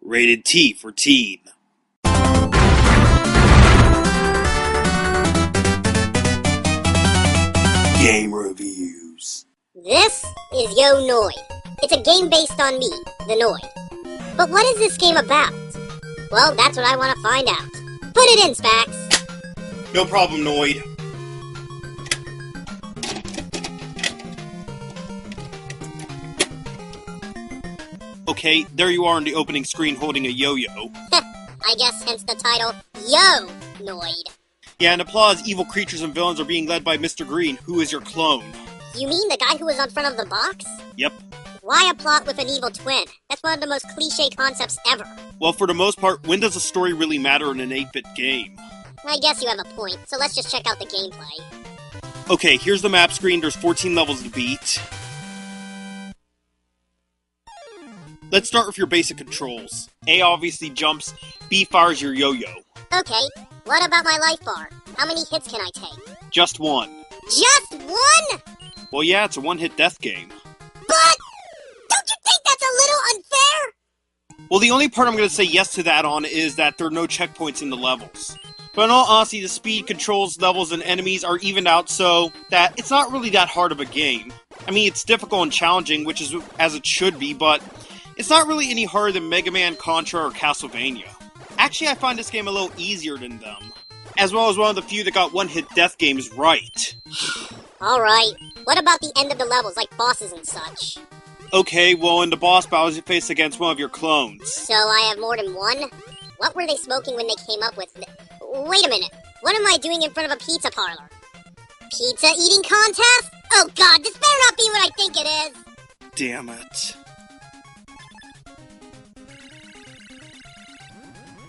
Rated T for teen. Game reviews. This is Yo Noid. It's a game based on me, the Noid. But what is this game about? Well, that's what I want to find out. Put it in, Spax. No problem, Noid. Okay, there you are on the opening screen holding a yo-yo. I guess hence the title, Yo Noid. Yeah, and applause, evil creatures and villains are being led by Mr. Green, who is your clone. You mean the guy who was on front of the box? Yep. Why a plot with an evil twin? That's one of the most cliché concepts ever. Well, for the most part, when does a story really matter in an 8-bit game? I guess you have a point, so let's just check out the gameplay. Okay, here's the map screen. There's 14 levels to beat. Let's start with your basic controls. A obviously jumps, B fires your yo-yo. Okay, what about my life bar? How many hits can I take? Just one. Just one?! Well, yeah, it's a one-hit death game. But don't you think that's a little unfair? Well, the only part I'm going to say yes to that on is that there are no checkpoints in the levels. But in all honesty, the speed, controls, levels, and enemies are evened out so that it's not really that hard of a game. I mean, it's difficult and challenging, which is as it should be, but it's not really any harder than Mega Man, Contra, or Castlevania. Actually, I find this game a little easier than them, as well as one of the few that got one-hit death games right. Alright, what about the end of the levels, like bosses and such? Okay, well, in the boss battles, you face against one of your clones. So I have more than one? What were they smoking when they came up with Wait a minute, what am I doing in front of a pizza parlor? Pizza eating contest? Oh god, this better not be what I think it is! Damn it.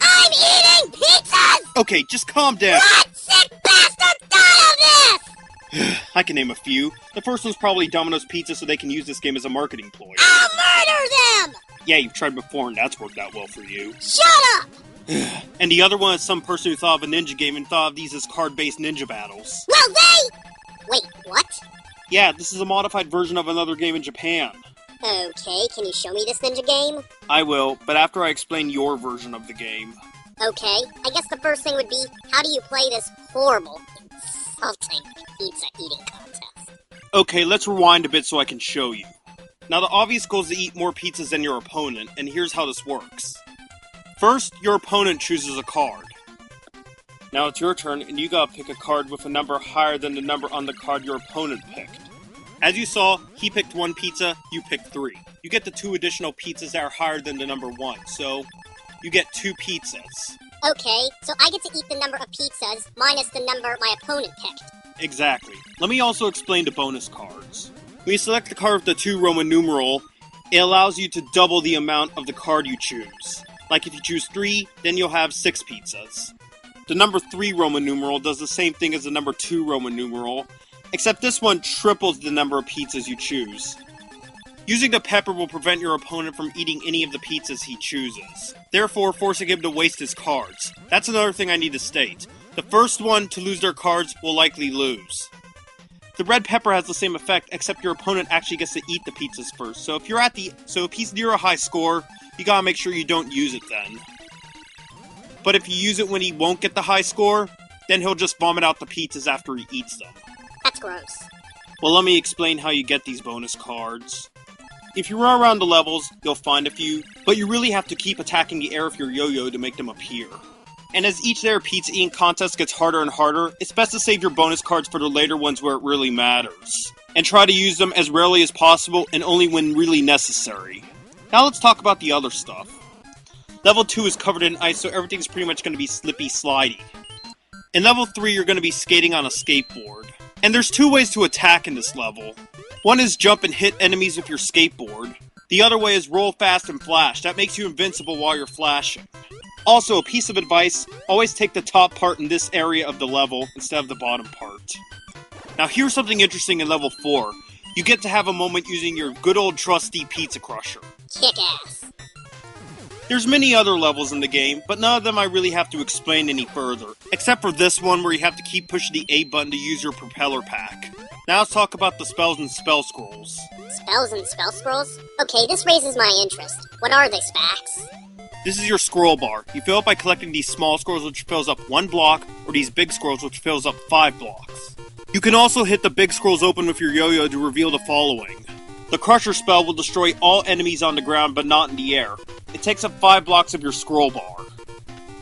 I'm eating pizzas! Okay, just calm down. What sick bastard thought of this? I can name a few. The first one's probably Domino's Pizza so they can use this game as a marketing ploy. I'll murder them! Yeah, you've tried before and that's worked out well for you. Shut up! And the other one is some person who thought of a ninja game and thought of these as card-based ninja battles. Well, Wait, what? Yeah, this is a modified version of another game in Japan. Okay, can you show me this ninja game? I will, but after I explain your version of the game. Okay, I guess the first thing would be, how do you play this horrible, insulting pizza eating contest? Okay, let's rewind a bit so I can show you. Now, the obvious goal is to eat more pizzas than your opponent, and here's how this works. First, your opponent chooses a card. Now it's your turn, and you gotta pick a card with a number higher than the number on the card your opponent picked. As you saw, he picked 1 pizza, you picked 3. You get the 2 additional pizzas that are higher than the number 1, so you get 2 pizzas. Okay, so I get to eat the number of pizzas minus the number my opponent picked. Exactly. Let me also explain the bonus cards. When you select the card with the 2 Roman numeral, it allows you to double the amount of the card you choose. Like if you choose 3, then you'll have 6 pizzas. The number 3 Roman numeral does the same thing as the number 2 Roman numeral, except this one triples the number of pizzas you choose. Using the pepper will prevent your opponent from eating any of the pizzas he chooses, therefore forcing him to waste his cards. That's another thing I need to state. The first one to lose their cards will likely lose. The red pepper has the same effect, except your opponent actually gets to eat the pizzas first, so if he's near a high score, you gotta make sure you don't use it then. But if you use it when he won't get the high score, then he'll just vomit out the pizzas after he eats them. That's gross. Well, let me explain how you get these bonus cards. If you run around the levels, you'll find a few, but you really have to keep attacking the air with your yo-yo to make them appear. And as each layer of pizza eating contest gets harder and harder, it's best to save your bonus cards for the later ones where it really matters. And try to use them as rarely as possible and only when really necessary. Now let's talk about the other stuff. Level 2 is covered in ice, so everything's pretty much going to be slippy slidey. In level 3, you're going to be skating on a skateboard. And there's 2 ways to attack in this level. One is jump and hit enemies with your skateboard. The other way is roll fast and flash. That makes you invincible while you're flashing. Also, a piece of advice, always take the top part in this area of the level instead of the bottom part. Now here's something interesting in level 4. You get to have a moment using your good old trusty pizza crusher. Kick ass. There's many other levels in the game, but none of them I really have to explain any further, except for this one where you have to keep pushing the A button to use your propeller pack. Now let's talk about the spells and spell scrolls. Spells and spell scrolls? Okay, this raises my interest. What are they, Spax? This is your scroll bar. You fill it by collecting these small scrolls, which fills up 1 block, or these big scrolls, which fills up 5 blocks. You can also hit the big scrolls open with your yo-yo to reveal the following. The Crusher spell will destroy all enemies on the ground, but not in the air. It takes up 5 blocks of your scroll bar.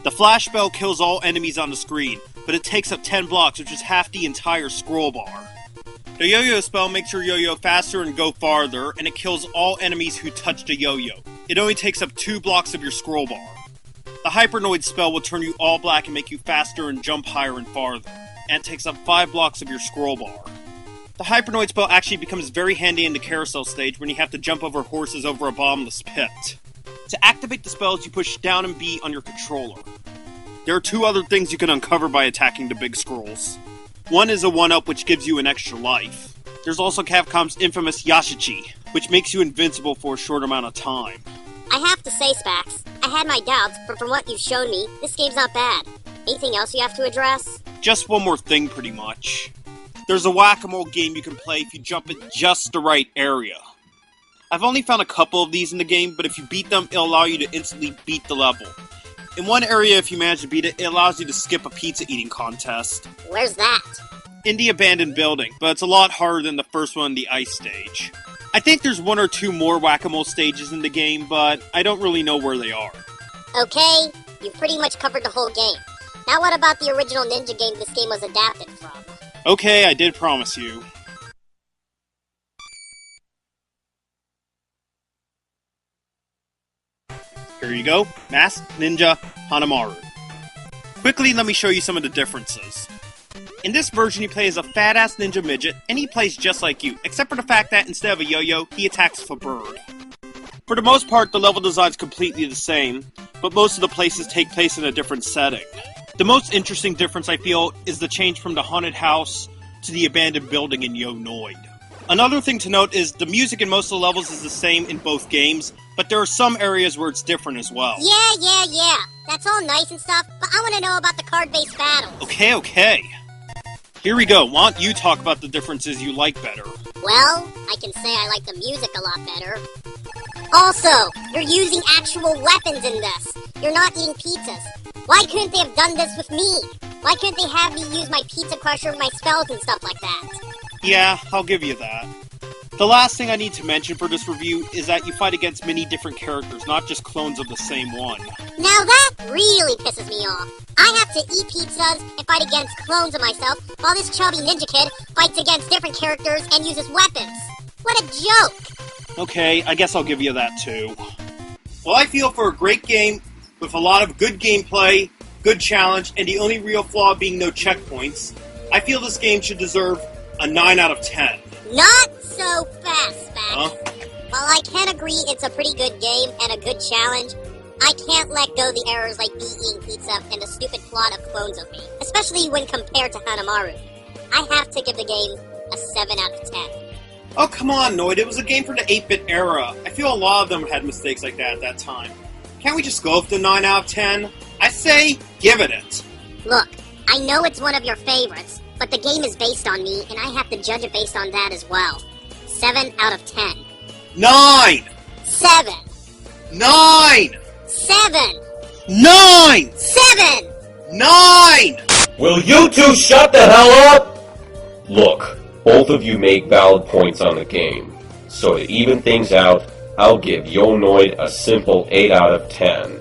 The Flash spell kills all enemies on the screen, but it takes up 10 blocks, which is half the entire scroll bar. The yo-yo spell makes your yo-yo faster and go farther, and it kills all enemies who touch the yo-yo. It only takes up 2 blocks of your scroll bar. The Hyper Noid spell will turn you all black and make you faster and jump higher and farther, and it takes up 5 blocks of your scroll bar. The Hyper Noid spell actually becomes very handy in the carousel stage when you have to jump over horses over a bottomless pit. To activate the spells, you push down and B on your controller. There are 2 other things you can uncover by attacking the big scrolls. One is a 1-up, which gives you an extra life. There's also Capcom's infamous Yashichi, which makes you invincible for a short amount of time. I have to say, Spax, I had my doubts, but from what you've shown me, this game's not bad. Anything else you have to address? Just one more thing, pretty much. There's a whack-a-mole game you can play if you jump in just the right area. I've only found a couple of these in the game, but if you beat them, it'll allow you to instantly beat the level. In one area, if you manage to beat it, it allows you to skip a pizza eating contest. Where's that? In the abandoned building, but it's a lot harder than the first one in the ice stage. I think there's 1 or 2 more whack-a-mole stages in the game, but I don't really know where they are. Okay, you've pretty much covered the whole game. Now what about the original ninja game this game was adapted from? Okay, I did promise you. Here you go, Masked Ninja Hanamaru. Quickly, let me show you some of the differences. In this version, you play as a fat-ass ninja midget, and he plays just like you, except for the fact that instead of a yo-yo, he attacks with a bird. For the most part, the level design's completely the same, but most of the places take place in a different setting. The most interesting difference, I feel, is the change from the haunted house to the abandoned building in Yo Noid. Another thing to note is the music in most of the levels is the same in both games, but there are some areas where it's different as well. Yeah. That's all nice and stuff, but I want to know about the card-based battles. Okay. Here we go. Why don't you talk about the differences you like better? Well, I can say I like the music a lot better. Also, you're using actual weapons in this. You're not eating pizzas. Why couldn't they have done this with me? Why couldn't they have me use my pizza crusher with my spells and stuff like that? Yeah, I'll give you that. The last thing I need to mention for this review is that you fight against many different characters, not just clones of the same one. Now that really pisses me off. I have to eat pizzas and fight against clones of myself, while this chubby ninja kid fights against different characters and uses weapons. What a joke! Okay, I guess I'll give you that too. Well, I feel for a great game with a lot of good gameplay, good challenge, and the only real flaw being no checkpoints, I feel this game should deserve a 9 out of 10. Not so fast, Spax. Huh? While I can agree it's a pretty good game and a good challenge, I can't let go the errors like me eating pizza and the stupid plot of clones of me, especially when compared to Hanamaru. I have to give the game a 7 out of 10. Oh, come on, Noid. It was a game for the 8-bit era. I feel a lot of them had mistakes like that at that time. Can't we just go with the 9 out of 10? I say, give it. Look, I know it's one of your favorites, but the game is based on me, and I have to judge it based on that as well. 7 out of 10. 9! 7! 9! 7! 9! 7! 9! Will you two shut the hell up? Look, both of you make valid points on the game. So to even things out, I'll give Yo Noid a simple 8 out of 10.